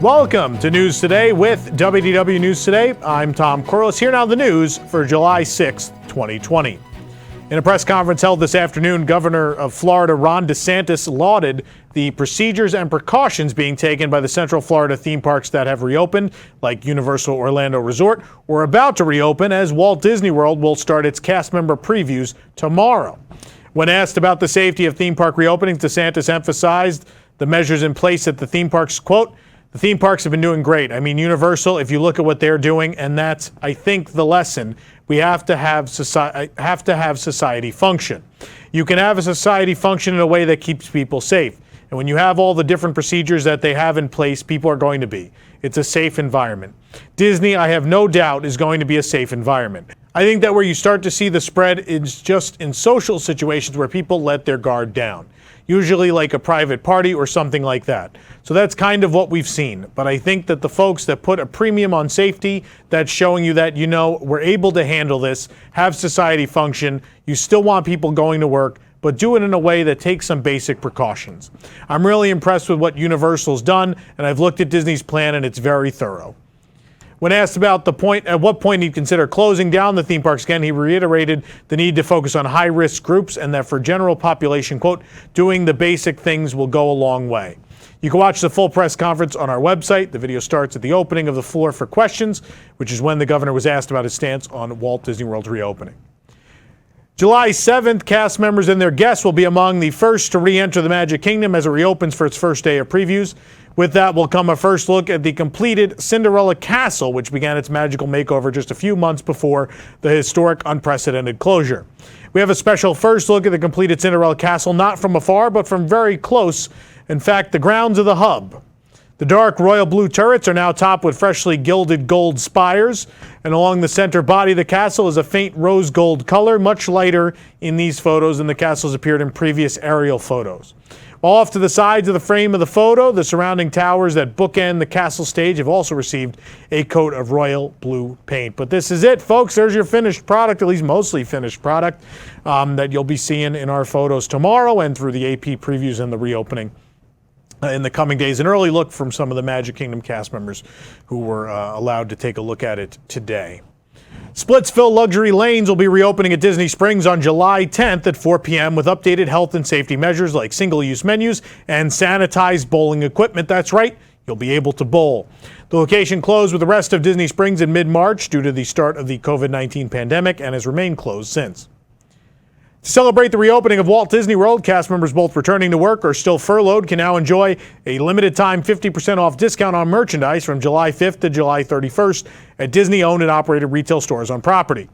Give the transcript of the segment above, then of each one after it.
Welcome to News Today with WDW News Today. I'm Tom Corliss. Here now the news for July 6th, 2020. In a press conference held this afternoon, Governor of Florida Ron DeSantis lauded the procedures and precautions being taken by the Central Florida theme parks that have reopened, like Universal Orlando Resort, or about to reopen, as Walt Disney World will start its cast member previews tomorrow. When asked about the safety of theme park reopenings, DeSantis emphasized the measures in place at the theme parks. Quote, "The theme parks have been doing great. I mean, Universal, if you look at what they're doing, and that's, I think, the lesson. We have to have society function. You can have a society function in a way that keeps people safe. And when you have all the different procedures that they have in place, people are going to be. It's a safe environment. Disney, I have no doubt, is going to be a safe environment. I think that where you start to see the spread is just in social situations where people let their guard down. Usually like a private party or something like that. So that's kind of what we've seen. But I think that the folks that put a premium on safety, that's showing you that, we're able to handle this, have society function. You still want people going to work, but do it in a way that takes some basic precautions. I'm really impressed with what Universal's done, and I've looked at Disney's plan, and it's very thorough. When asked about at what point he'd consider closing down the theme parks again, he reiterated the need to focus on high-risk groups and that for general population, quote, doing the basic things will go a long way. You can watch the full press conference on our website. The video starts at the opening of the floor for questions, which is when the governor was asked about his stance on Walt Disney World's reopening. July 7th, cast members and their guests will be among the first to re-enter the Magic Kingdom as it reopens for its first day of previews. With that will come a first look at the completed Cinderella Castle, which began its magical makeover just a few months before the historic unprecedented closure. We have a special first look at the completed Cinderella Castle, not from afar, but from very close. In fact, the grounds of the hub. The dark royal blue turrets are now topped with freshly gilded gold spires, and along the center body of the castle is a faint rose gold color, much lighter in these photos than the castles appeared in previous aerial photos. While off to the sides of the frame of the photo, the surrounding towers that bookend the castle stage have also received a coat of royal blue paint. But this is it, folks. There's your finished product, at least mostly finished product, that you'll be seeing in our photos tomorrow and through the AP previews and the reopening in the coming days. An early look from some of the Magic Kingdom cast members who were allowed to take a look at it today. Splitsville Luxury Lanes will be reopening at Disney Springs on July 10th at 4 p.m. with updated health and safety measures like single-use menus and sanitized bowling equipment. That's right, you'll be able to bowl. The location closed with the rest of Disney Springs in mid-March due to the start of the COVID-19 pandemic and has remained closed since. To celebrate the reopening of Walt Disney World, cast members both returning to work or still furloughed can now enjoy a limited-time 50% off discount on merchandise from July 5th to July 31st at Disney-owned and operated retail stores on property.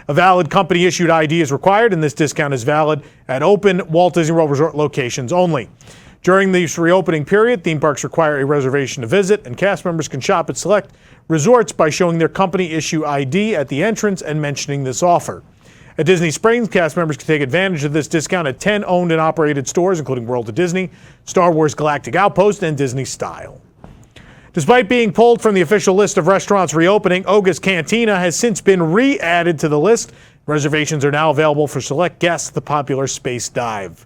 A valid company-issued ID is required, and this discount is valid at open Walt Disney World Resort locations only. During this reopening period, theme parks require a reservation to visit, and cast members can shop at select resorts by showing their company-issue ID at the entrance and mentioning this offer. At Disney Springs, cast members can take advantage of this discount at 10 owned and operated stores, including World of Disney, Star Wars Galactic Outpost, and Disney Style. Despite being pulled from the official list of restaurants reopening, Oga's Cantina has since been re-added to the list. Reservations are now available for select guests at the popular Space Dive.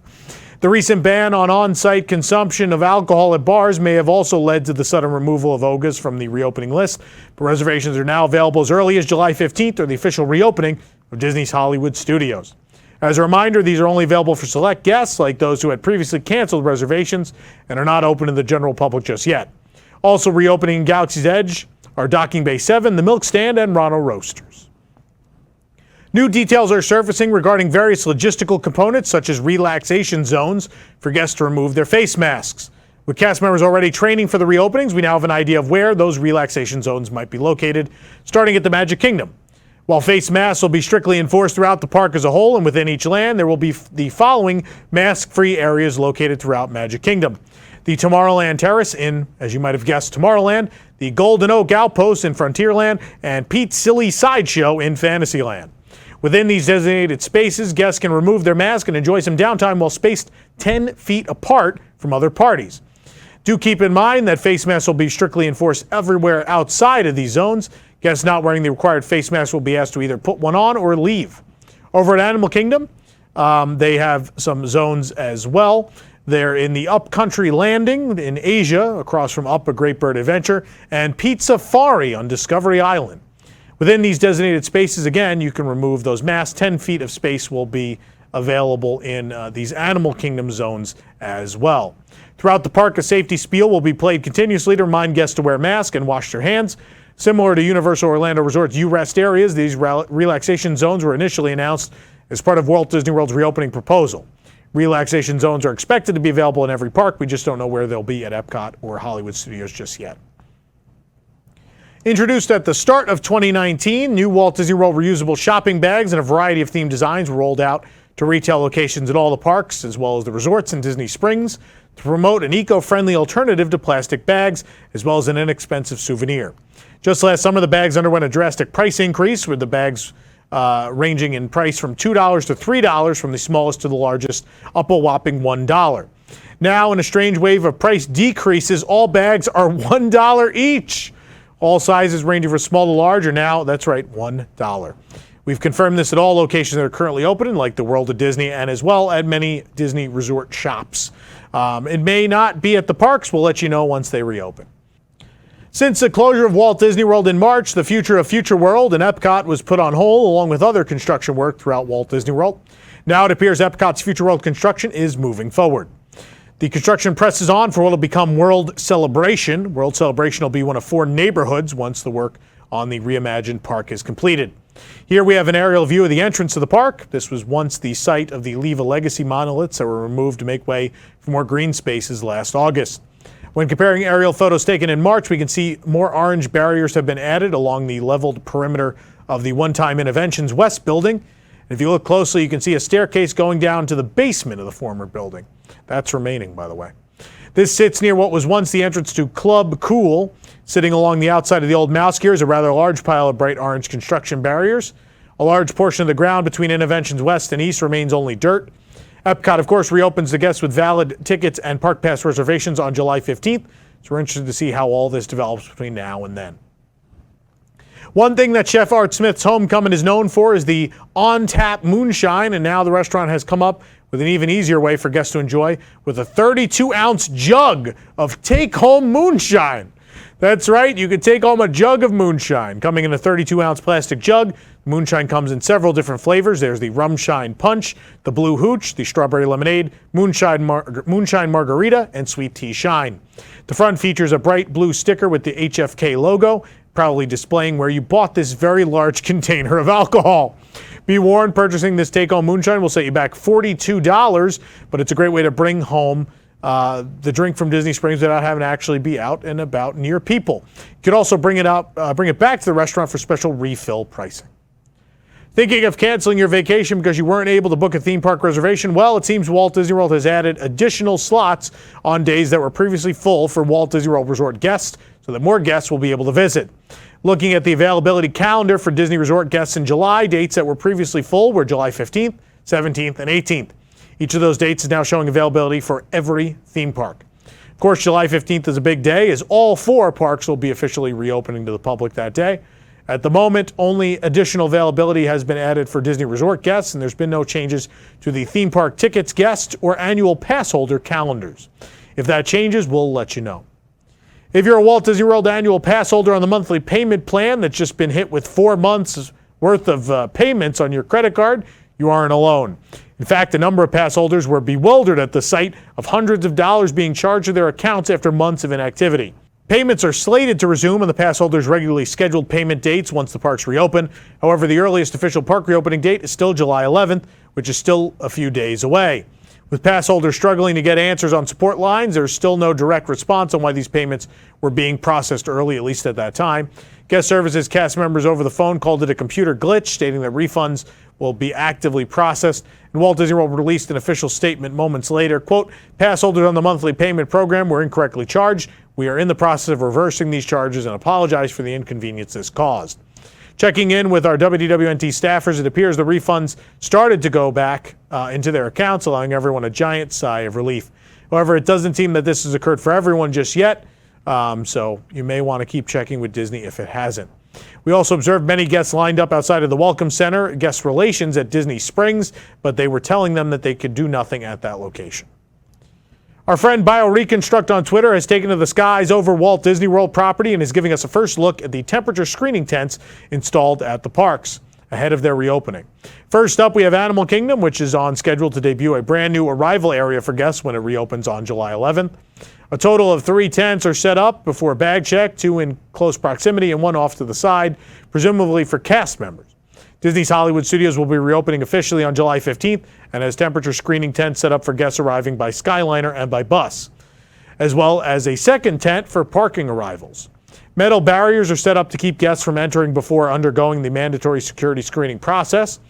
The recent ban on on-site consumption of alcohol at bars may have also led to the sudden removal of Oga's from the reopening list, but reservations are now available as early as July 15th or the official reopening of Disney's Hollywood Studios. As a reminder, these are only available for select guests, like those who had previously canceled reservations and are not open to the general public just yet. Also reopening Galaxy's Edge are Docking Bay 7, the Milk Stand, and Ronto Roasters. New details are surfacing regarding various logistical components, such as relaxation zones for guests to remove their face masks. With cast members already training for the reopenings, we now have an idea of where those relaxation zones might be located, starting at the Magic Kingdom. While face masks will be strictly enforced throughout the park as a whole and within each land, there will be the following mask-free areas located throughout Magic Kingdom. The Tomorrowland Terrace in, as you might have guessed, Tomorrowland, the Golden Oak Outpost in Frontierland, and Pete's Silly Sideshow in Fantasyland. Within these designated spaces, guests can remove their mask and enjoy some downtime while spaced 10 feet apart from other parties. Do keep in mind that face masks will be strictly enforced everywhere outside of these zones. Guests not wearing the required face mask will be asked to either put one on or leave. Over at Animal Kingdom, they have some zones as well. They're in the Upcountry Landing in Asia, across from Up, a Great Bird Adventure, and Pizza-fari on Discovery Island. Within these designated spaces, again, you can remove those masks. 10 feet of space will be available in these Animal Kingdom zones as well. Throughout the park, a safety spiel will be played continuously to remind guests to wear masks and wash their hands. Similar to Universal Orlando Resort's U-Rest areas, these relaxation zones were initially announced as part of Walt Disney World's reopening proposal. Relaxation zones are expected to be available in every park. We just don't know where they'll be at Epcot or Hollywood Studios just yet. Introduced at the start of 2019, new Walt Disney World reusable shopping bags in a variety of themed designs were rolled out to retail locations at all the parks, as well as the resorts in Disney Springs, to promote an eco-friendly alternative to plastic bags, as well as an inexpensive souvenir. Just last summer, the bags underwent a drastic price increase, with the bags ranging in price from $2 to $3, from the smallest to the largest, up a whopping $1. Now, in a strange wave of price decreases, all bags are $1 each. All sizes ranging from small to large are now, that's right, $1. We've confirmed this at all locations that are currently open, like the World of Disney, and as well at many Disney resort shops. It may not be at the parks. We'll let you know once they reopen. Since the closure of Walt Disney World in March, the future of Future World and Epcot was put on hold, along with other construction work throughout Walt Disney World. Now it appears Epcot's Future World construction is moving forward. The construction presses on for what will become World Celebration. World Celebration will be one of 4 neighborhoods once the work on the reimagined park is completed. Here we have an aerial view of the entrance to the park. This was once the site of the Leave a Legacy monoliths that were removed to make way for more green spaces last August. When comparing aerial photos taken in March, we can see more orange barriers have been added along the leveled perimeter of the One-Time Interventions West building. If you look closely, you can see a staircase going down to the basement of the former building. That's remaining, by the way. This sits near what was once the entrance to Club Cool. Sitting along the outside of the old mouse gear is a rather large pile of bright orange construction barriers. A large portion of the ground between Interventions West and East remains only dirt. Epcot, of course, reopens to guests with valid tickets and park pass reservations on July 15th. So we're interested to see how all this develops between now and then. One thing that Chef Art Smith's Homecoming is known for is the on-tap moonshine, and now the restaurant has come up with an even easier way for guests to enjoy with a 32-ounce jug of take-home moonshine. That's right, you can take home a jug of moonshine. Coming in a 32-ounce plastic jug, moonshine comes in several different flavors. There's the Rum Shine Punch, the Blue Hooch, the Strawberry Lemonade, Moonshine Margarita, and Sweet Tea Shine. The front features a bright blue sticker with the HFK logo, proudly displaying where you bought this very large container of alcohol. Be warned, purchasing this take-home moonshine will set you back $42, but it's a great way to bring home the drink from Disney Springs without having to actually be out and about near people. You could also bring it back to the restaurant for special refill pricing. Thinking of canceling your vacation because you weren't able to book a theme park reservation? Well, it seems Walt Disney World has added additional slots on days that were previously full for Walt Disney World Resort guests, so that more guests will be able to visit. Looking at the availability calendar for Disney Resort guests in July, dates that were previously full were July 15th, 17th, and 18th. Each of those dates is now showing availability for every theme park. Of course, July 15th is a big day, as all 4 parks will be officially reopening to the public that day. At the moment, only additional availability has been added for Disney Resort guests, and there's been no changes to the theme park tickets, guest, or annual pass holder calendars. If that changes, we'll let you know. If you're a Walt Disney World annual pass holder on the monthly payment plan that's just been hit with 4 months worth of payments on your credit card, you aren't alone. In fact, a number of pass holders were bewildered at the sight of hundreds of dollars being charged to their accounts after months of inactivity. Payments are slated to resume on the pass holders' regularly scheduled payment dates once the parks reopen. However, the earliest official park reopening date is still July 11th, which is still a few days away. With pass holders struggling to get answers on support lines, there's still no direct response on why these payments were being processed early, at least at that time. Guest services cast members over the phone called it a computer glitch, stating that refunds will be actively processed. And Walt Disney World released an official statement moments later, quote, "Pass holders on the monthly payment program were incorrectly charged. We are in the process of reversing these charges and apologize for the inconvenience this caused." Checking in with our WDWNT staffers, it appears the refunds started to go back into their accounts, allowing everyone a giant sigh of relief. However, it doesn't seem that this has occurred for everyone just yet, so you may want to keep checking with Disney if it hasn't. We also observed many guests lined up outside of the Welcome Center, guest relations at Disney Springs, but they were telling them that they could do nothing at that location. Our friend BioReconstruct on Twitter has taken to the skies over Walt Disney World property and is giving us a first look at the temperature screening tents installed at the parks ahead of their reopening. First up, we have Animal Kingdom, which is on schedule to debut a brand new arrival area for guests when it reopens on July 11th. A total of 3 tents are set up before bag check, 2 in close proximity and 1 off to the side, presumably for cast members. Disney's Hollywood Studios will be reopening officially on July 15th and has temperature screening tents set up for guests arriving by Skyliner and by bus, as well as a second tent for parking arrivals. Metal barriers are set up to keep guests from entering before undergoing the mandatory security screening process.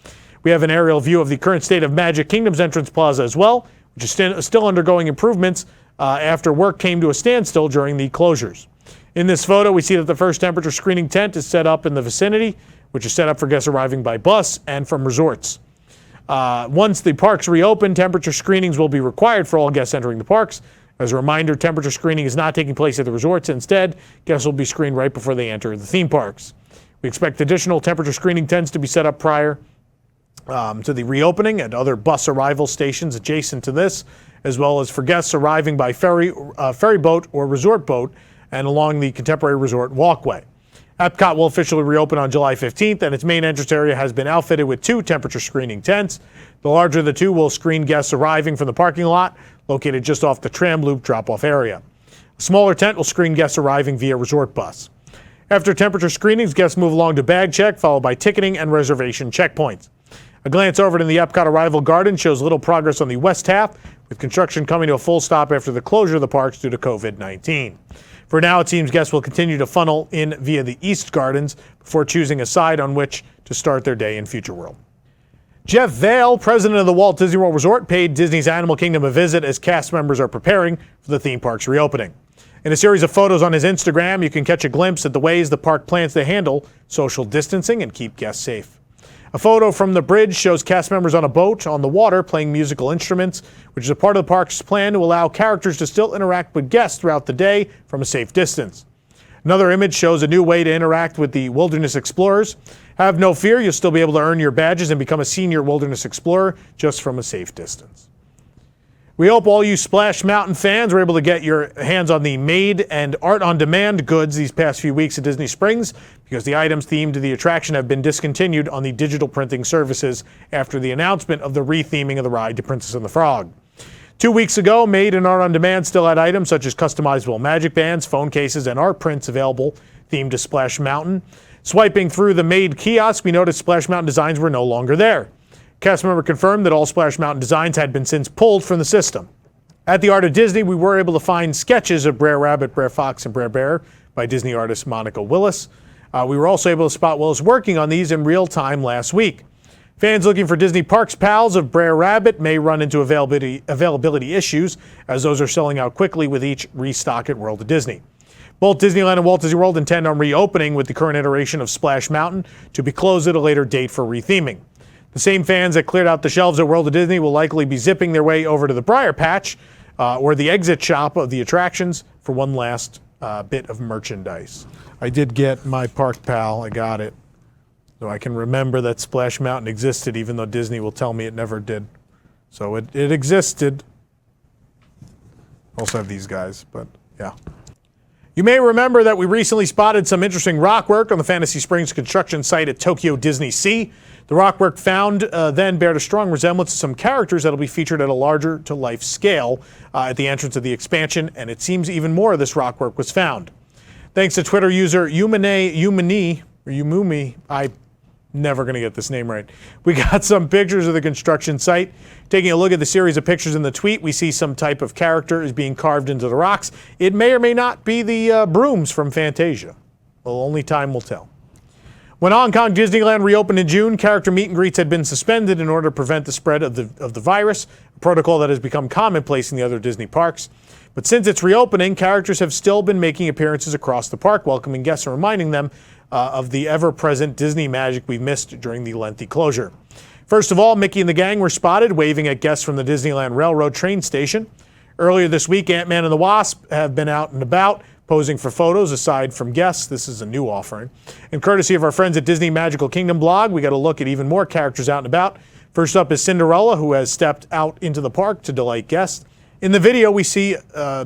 We have an aerial view of the current state of Magic Kingdom's entrance plaza as well, which is still undergoing improvements after work came to a standstill during the closures. In this photo, we see that the first temperature screening tent is set up in the vicinity, which is set up for guests arriving by bus and from resorts. Once the parks reopen, temperature screenings will be required for all guests entering the parks. As a reminder, temperature screening is not taking place at the resorts. Instead, guests will be screened right before they enter the theme parks. We expect additional temperature screening tents to be set up prior to the reopening at other bus arrival stations adjacent to this, as well as for guests arriving by ferry boat or resort boat and along the Contemporary Resort walkway. Epcot will officially reopen on July 15th, and its main entrance area has been outfitted with 2 temperature screening tents. The larger of the 2 will screen guests arriving from the parking lot, located just off the tram loop drop-off area. A smaller tent will screen guests arriving via resort bus. After temperature screenings, guests move along to bag check, followed by ticketing and reservation checkpoints. A glance over to the Epcot arrival garden shows little progress on the west half, with construction coming to a full stop after the closure of the parks due to COVID-19. For now, it seems guests will continue to funnel in via the East Gardens before choosing a side on which to start their day in Future World. Jeff Vail, president of the Walt Disney World Resort, paid Disney's Animal Kingdom a visit as cast members are preparing for the theme park's reopening. In a series of photos on his Instagram, you can catch a glimpse at the ways the park plans to handle social distancing and keep guests safe. A photo from the bridge shows cast members on a boat on the water playing musical instruments, which is a part of the park's plan to allow characters to still interact with guests throughout the day from a safe distance. Another image shows a new way to interact with the Wilderness Explorers. Have no fear, you'll still be able to earn your badges and become a senior Wilderness Explorer just from a safe distance. We hope all you Splash Mountain fans were able to get your hands on the made and art-on-demand goods these past few weeks at Disney Springs, because the items themed to the attraction have been discontinued on the digital printing services after the announcement of the retheming of the ride to Princess and the Frog. 2 weeks ago, Made and Art on Demand still had items such as customizable magic bands, phone cases, and art prints available themed to Splash Mountain. Swiping through the Made kiosk, we noticed Splash Mountain designs were no longer there. Cast member confirmed that all Splash Mountain designs had been since pulled from the system. At the Art of Disney, we were able to find sketches of Brer Rabbit, Brer Fox, and Brer Bear by Disney artist Monica Willis. We were also able to spot Willis working on these in real time last week. Fans looking for Disney Parks pals of Brer Rabbit may run into availability issues, as those are selling out quickly with each restock at World of Disney. Both Disneyland and Walt Disney World intend on reopening with the current iteration of Splash Mountain to be closed at a later date for retheming. The same fans that cleared out the shelves at World of Disney will likely be zipping their way over to the Briar Patch or the exit shop of the attractions for one last bit of merchandise. I did get my Park Pal. I got it. So I can remember that Splash Mountain existed, even though Disney will tell me it never did. So it existed. Also have these guys, but yeah. You may remember that we recently spotted some interesting rock work on the Fantasy Springs construction site at Tokyo DisneySea. The rock work found then bared a strong resemblance to some characters that will be featured at a larger-to-life scale at the entrance of the expansion, and it seems even more of this rock work was found. Thanks to Twitter user Umumi, I'm never going to get this name right. We got some pictures of the construction site. Taking a look at the series of pictures in the tweet, we see some type of character is being carved into the rocks. It may or may not be the brooms from Fantasia. Well, only time will tell. When Hong Kong Disneyland reopened in June, character meet and greets had been suspended in order to prevent the spread of the virus, a protocol that has become commonplace in the other Disney parks. But since its reopening, characters have still been making appearances across the park, welcoming guests and reminding them of the ever-present Disney magic we missed during the lengthy closure. First of all, Mickey and the gang were spotted waving at guests from the Disneyland Railroad train station. Earlier this week, Ant-Man and the Wasp have been out and about, posing for photos aside from guests. This is a new offering. And courtesy of our friends at Disney Magical Kingdom blog, we got a look at even more characters out and about. First up is Cinderella, who has stepped out into the park to delight guests. In the video, we see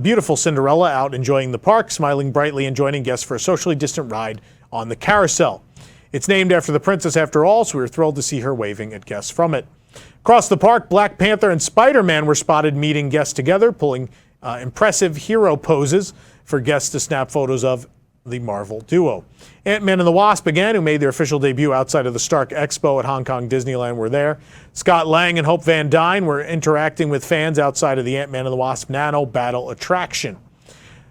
beautiful Cinderella out enjoying the park, smiling brightly and joining guests for a socially distant ride on the carousel. It's named after the princess after all, so we were thrilled to see her waving at guests from it. Across the park, Black Panther and Spider-Man were spotted meeting guests together, pulling impressive hero poses for guests to snap photos of the Marvel duo. Ant-Man and the Wasp, again, who made their official debut outside of the Stark Expo at Hong Kong Disneyland, were there. Scott Lang and Hope Van Dyne were interacting with fans outside of the Ant-Man and the Wasp Nano Battle attraction.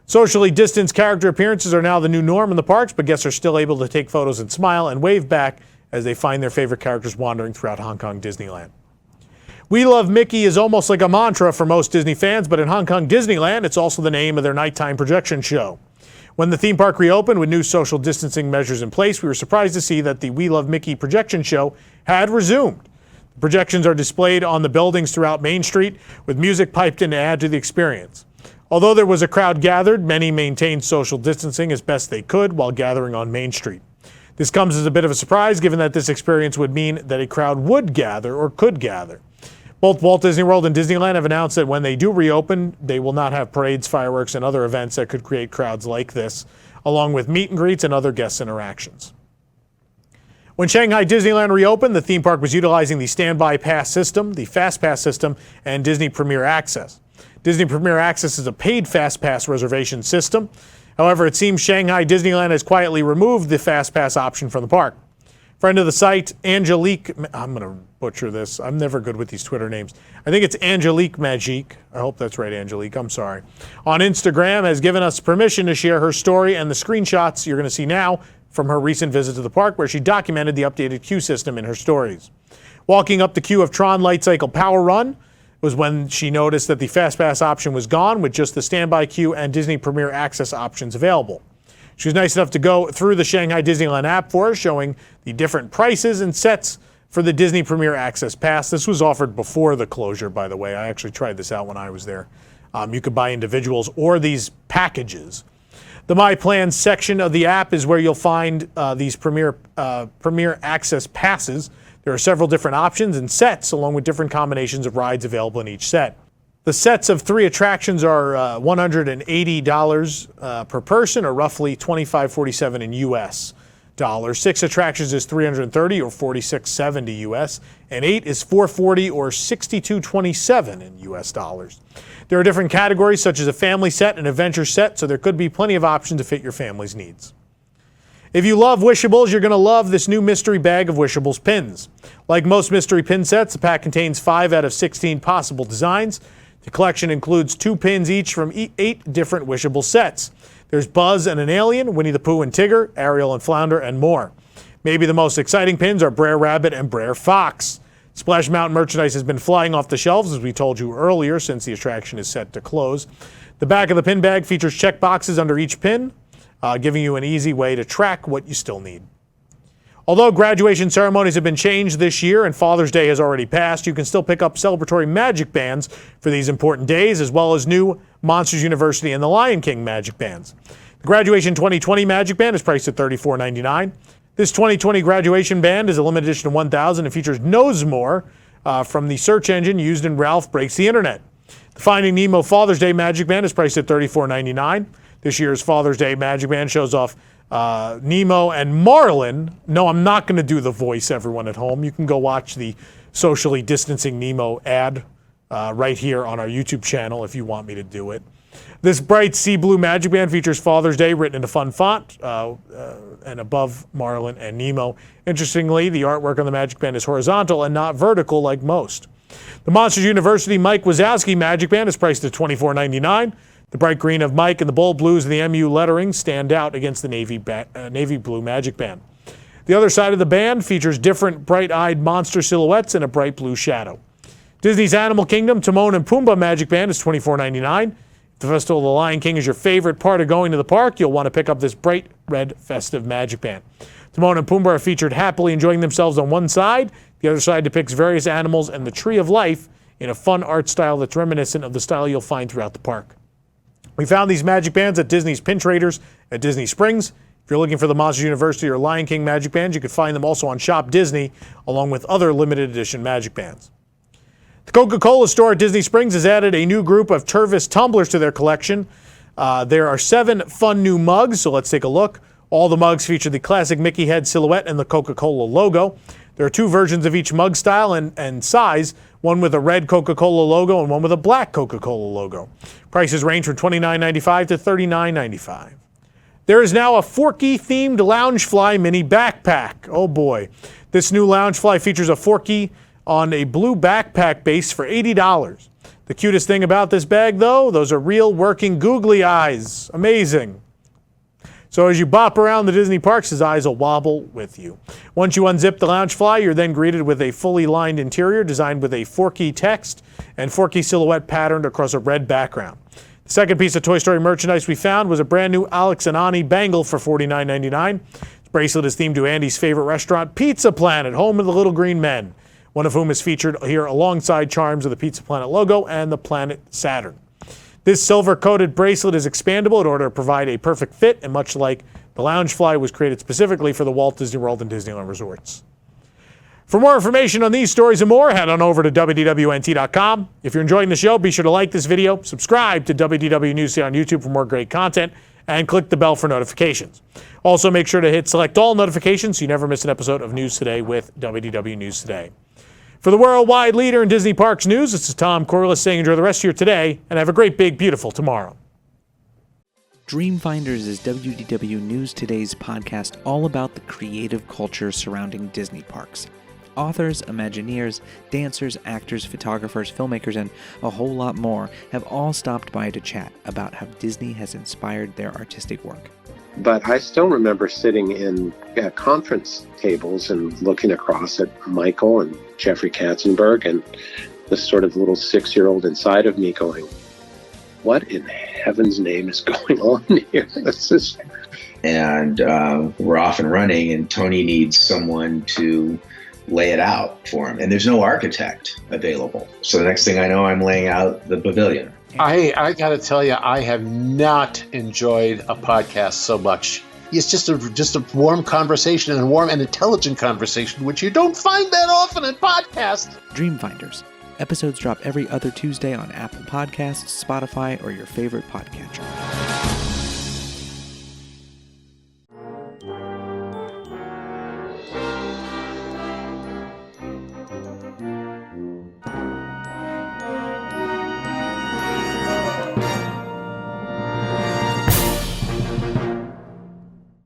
Socially distanced character appearances are now the new norm in the parks, but guests are still able to take photos and smile and wave back as they find their favorite characters wandering throughout Hong Kong Disneyland. We Love Mickey is almost like a mantra for most Disney fans, but in Hong Kong Disneyland, it's also the name of their nighttime projection show. When the theme park reopened with new social distancing measures in place, we were surprised to see that the We Love Mickey projection show had resumed. The projections are displayed on the buildings throughout Main Street, with music piped in to add to the experience. Although there was a crowd gathered, many maintained social distancing as best they could while gathering on Main Street. This comes as a bit of a surprise, given that this experience would mean that a crowd would gather or could gather. Both Walt Disney World and Disneyland have announced that when they do reopen, they will not have parades, fireworks, and other events that could create crowds like this, along with meet and greets and other guest interactions. When Shanghai Disneyland reopened, the theme park was utilizing the standby pass system, the Fast Pass system, and Disney Premier Access. Disney Premier Access is a paid Fast Pass reservation system. However, it seems Shanghai Disneyland has quietly removed the Fast Pass option from the park. Friend of the site, Angelique, I'm going to butcher this. I'm never good with these Twitter names. I think it's Angelique Magique. I hope that's right, Angelique. I'm sorry. On Instagram, has given us permission to share her story and the screenshots you're going to see now from her recent visit to the park, where she documented the updated queue system in her stories. Walking up the queue of Tron Light Cycle Power Run was when she noticed that the Fast Pass option was gone, with just the standby queue and Disney Premier Access options available. She was nice enough to go through the Shanghai Disneyland app for us, showing the different prices and sets for the Disney Premier Access Pass. This was offered before the closure, by the way. I actually tried this out when I was there. You could buy individuals or these packages. The My Plans section of the app is where you'll find these Premier Access passes. There are several different options and sets, along with different combinations of rides available in each set. The sets of 3 attractions are $180 per person, or roughly $25.47 in U.S. dollars. 6 attractions is $330 or $46.70 U.S., and 8 is $440 or $62.27 in U.S. dollars. There are different categories, such as a family set and adventure set, so there could be plenty of options to fit your family's needs. If you love Wishables, you're going to love this new mystery bag of Wishables pins. Like most mystery pin sets, the pack contains 5 out of 16 possible designs. The collection includes 2 pins each from 8 different Wishable sets. There's Buzz and an alien, Winnie the Pooh and Tigger, Ariel and Flounder, and more. Maybe the most exciting pins are Brer Rabbit and Brer Fox. Splash Mountain merchandise has been flying off the shelves, as we told you earlier, since the attraction is set to close. The back of the pin bag features check boxes under each pin, giving you an easy way to track what you still need. Although graduation ceremonies have been changed this year and Father's Day has already passed, you can still pick up celebratory magic bands for these important days, as well as new Monsters University and the Lion King magic bands. The Graduation 2020 magic band is priced at $34.99. This 2020 graduation band is a limited edition of 1,000 and features Knows More from the search engine used in Ralph Breaks the Internet. The Finding Nemo Father's Day magic band is priced at $34.99. This year's Father's Day magic band shows off Nemo and Marlin. No, I'm not going to do the voice, everyone at home. You can go watch the socially distancing Nemo ad right here on our YouTube channel if you want me to do it. This bright sea blue magic band features Father's Day written in a fun font and above Marlin and Nemo. Interestingly, the artwork on the magic band is horizontal and not vertical like most. The Monsters University Mike Wazowski magic band is priced at $24.99. The bright green of Mike and the bold blues of the MU lettering stand out against the navy blue magic band. The other side of the band features different bright-eyed monster silhouettes and a bright blue shadow. Disney's Animal Kingdom Timon and Pumbaa magic band is $24.99. If the Festival of the Lion King is your favorite part of going to the park, you'll want to pick up this bright red festive magic band. Timon and Pumbaa are featured happily enjoying themselves on one side. The other side depicts various animals and the Tree of Life in a fun art style that's reminiscent of the style you'll find throughout the park. We found these magic bands at Disney's Pin Traders at Disney Springs. If you're looking for the Monsters University or Lion King magic bands, you can find them also on Shop Disney, along with other limited edition magic bands. The Coca-Cola store at Disney Springs has added a new group of Tervis tumblers to their collection. There are 7 fun new mugs, so let's take a look. All the mugs feature the classic Mickey head silhouette and the Coca-Cola logo. There are 2 versions of each mug style and size, one with a red Coca-Cola logo and one with a black Coca-Cola logo. Prices range from $29.95 to $39.95. There is now a Forky-themed Loungefly mini backpack. Oh boy. This new Loungefly features a Forky on a blue backpack base for $80. The cutest thing about this bag, though, those are real working googly eyes. Amazing. So as you bop around the Disney parks, his eyes will wobble with you. Once you unzip the Loungefly, you're then greeted with a fully lined interior designed with a Forky text and Forky silhouette patterned across a red background. The second piece of Toy Story merchandise we found was a brand new Alex and Ani bangle for $49.99. This bracelet is themed to Andy's favorite restaurant, Pizza Planet, home of the Little Green Men, one of whom is featured here alongside charms of the Pizza Planet logo and the planet Saturn. This silver-coated bracelet is expandable in order to provide a perfect fit, and much like the Loungefly was created specifically for the Walt Disney World and Disneyland resorts. For more information on these stories and more, head on over to WDWNT.com. If you're enjoying the show, be sure to like this video, subscribe to WDW News Today on YouTube for more great content, and click the bell for notifications. Also, make sure to hit select all notifications so you never miss an episode of News Today with WDW News Today. For the worldwide leader in Disney Parks news, this is Tom Corliss saying enjoy the rest of your today and have a great, big, beautiful tomorrow. Dreamfinders is WDW News Today's podcast all about the creative culture surrounding Disney parks. Authors, Imagineers, dancers, actors, photographers, filmmakers, and a whole lot more have all stopped by to chat about how Disney has inspired their artistic work. But I still remember sitting in conference tables and looking across at Michael and Jeffrey Katzenberg and this sort of little 6-year-old inside of me going, what in heaven's name is going on here? And we're off and running, and Tony needs someone to lay it out for him. And there's no architect available. So the next thing I know, I'm laying out the pavilion. I got to tell you, I have not enjoyed a podcast so much. It's just a warm conversation, and a warm and intelligent conversation, which you don't find that often in podcasts. Dreamfinders. Episodes drop every other Tuesday on Apple Podcasts, Spotify, or your favorite podcatcher.